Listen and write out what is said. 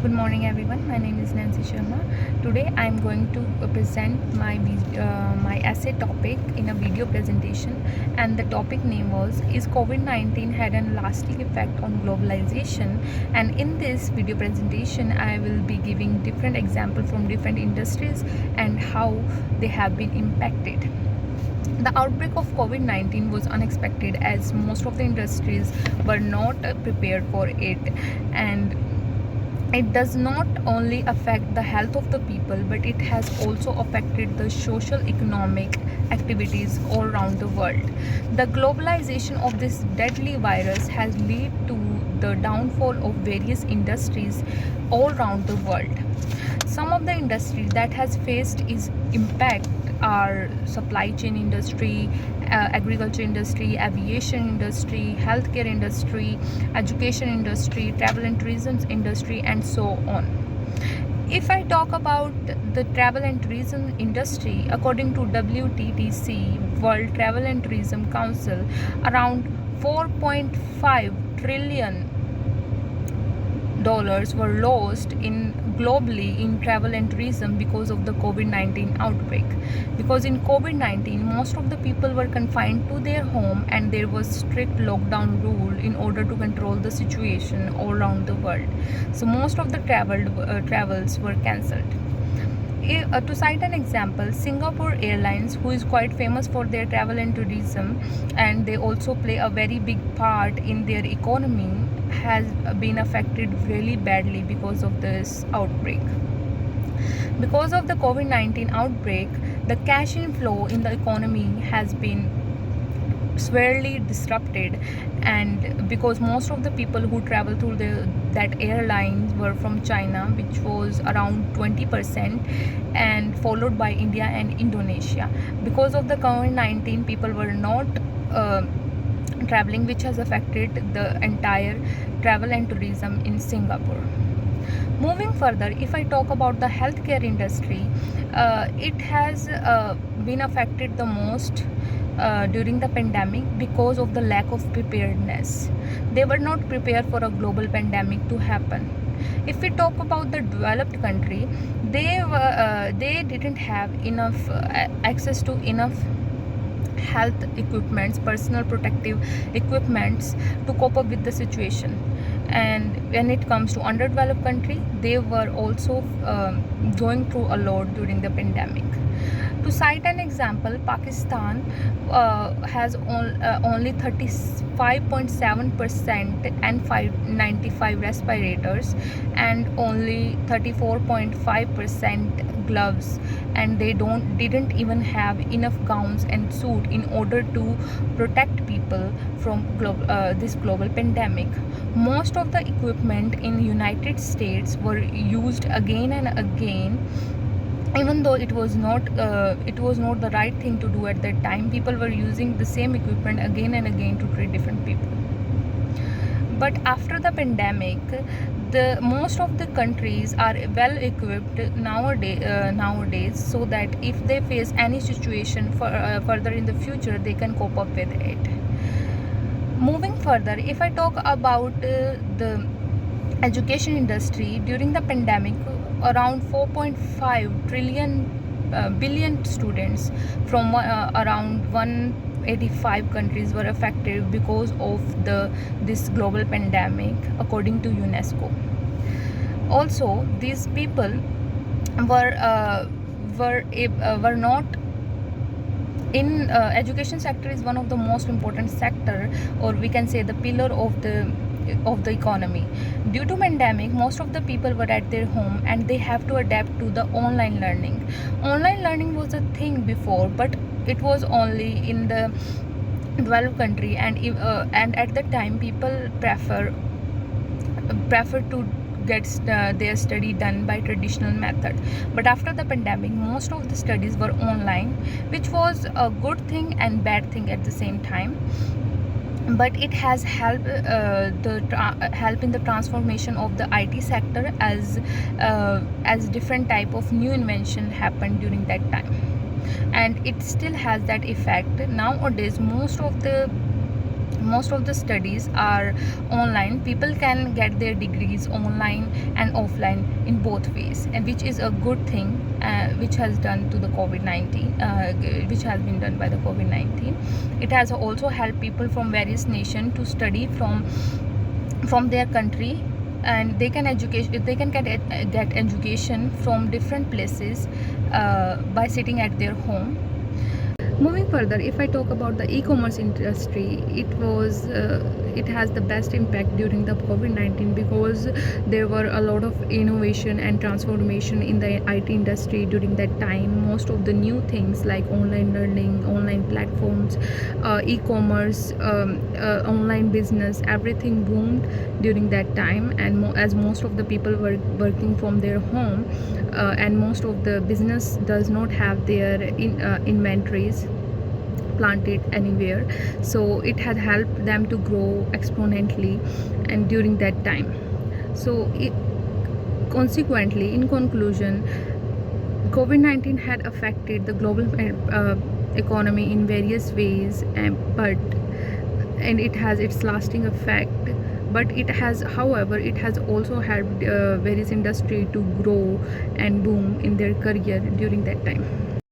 Good morning everyone, my name is Nancy Sharma. Today I am going to present my essay topic in a video presentation, and the topic name was Is COVID-19 had a lasting effect on globalization? And in this video presentation I will be giving different examples from different industries and how they have been impacted. The outbreak of COVID-19 was unexpected as most of the industries were not prepared for it, and it does not only affect the health of the people, but it has also affected the social economic activities all around the world. The globalization of this deadly virus has led to the downfall of various industries all around the world. Some of the industries that has faced is impact are supply chain industry, agriculture industry, aviation industry, healthcare industry, education industry, travel and tourism industry, and so on. If I talk about the travel and tourism industry, according to WTTC, World Travel and Tourism Council, around 4.5 trillion dollars were lost in globally in travel and tourism because of the COVID-19 outbreak. Because in COVID-19 most of the people were confined to their home, and there was strict lockdown rule in order to control the situation all around the world. So most of the travels were cancelled. To cite an example, Singapore Airlines, who is quite famous for their travel and tourism, and they also play a very big part in their economy, has been affected really badly because of this outbreak. Because of the COVID-19 outbreak, the cash inflow in the economy has been severely disrupted, and because most of the people who travel through that airlines were from China, which was around 20%, and followed by India and Indonesia. Because of the COVID-19, people were not traveling, which has affected the entire travel and tourism in Singapore. Moving further, if I talk about the healthcare industry, it has been affected the most during the pandemic because of the lack of preparedness. They were not prepared for a global pandemic to happen. If we talk about the developed country, they didn't have enough access to enough health equipments, personal protective equipments, to cope up with the situation. And when it comes to underdeveloped country, they were also going through a lot during the pandemic. To cite an example, Pakistan has only 35.7% N95 respirators and only 34.5% gloves, and they didn't even have enough gowns and suit in order to protect people from this global pandemic. Most of the equipment in United States were used again and again, even though it was not the right thing to do at that time. People were using the same equipment again and again to treat different people. But after the pandemic, the most of the countries are well equipped nowadays, so that if they face any situation further in the future, they can cope up with it. Moving further, if I talk about the education industry, during the pandemic, around 4.5 billion students from around 185 countries were affected because of this global pandemic, according to UNESCO. Also, these people were not in education sector is one of the most important sector, or we can say the pillar of the economy. Due to pandemic, most of the people were at their home, and they have to adapt to the online learning. Online learning was a thing before, but it was only in the developed country, and at that time people prefer to get their study done by traditional method. But after the pandemic, most of the studies were online, which was a good thing and bad thing at the same time. But it has helped help in the transformation of the IT sector, as different type of new invention happened during that time, and it still has that effect nowadays. most of the studies are online. People can get their degrees online and offline in both ways, and which is a good thing, which has done to the COVID-19, which has been done by the COVID-19. It has also helped people from various nations to study from their country, and they can get education from different places by sitting at their home. Moving further, if I talk about the e-commerce industry, it has the best impact during the COVID-19, because there were a lot of innovation and transformation in the IT industry during that time. Most of the new things like online learning, online platforms, e-commerce, online business, everything boomed during that time. And as most of the people were working from their home, and most of the business does not have their inventories planted anywhere, so it had helped them to grow exponentially and during that time. So consequently, in conclusion, COVID-19 had affected the global economy in various ways, and it has its lasting effect. But it has, however, it has also helped various industry to grow and boom in their career during that time.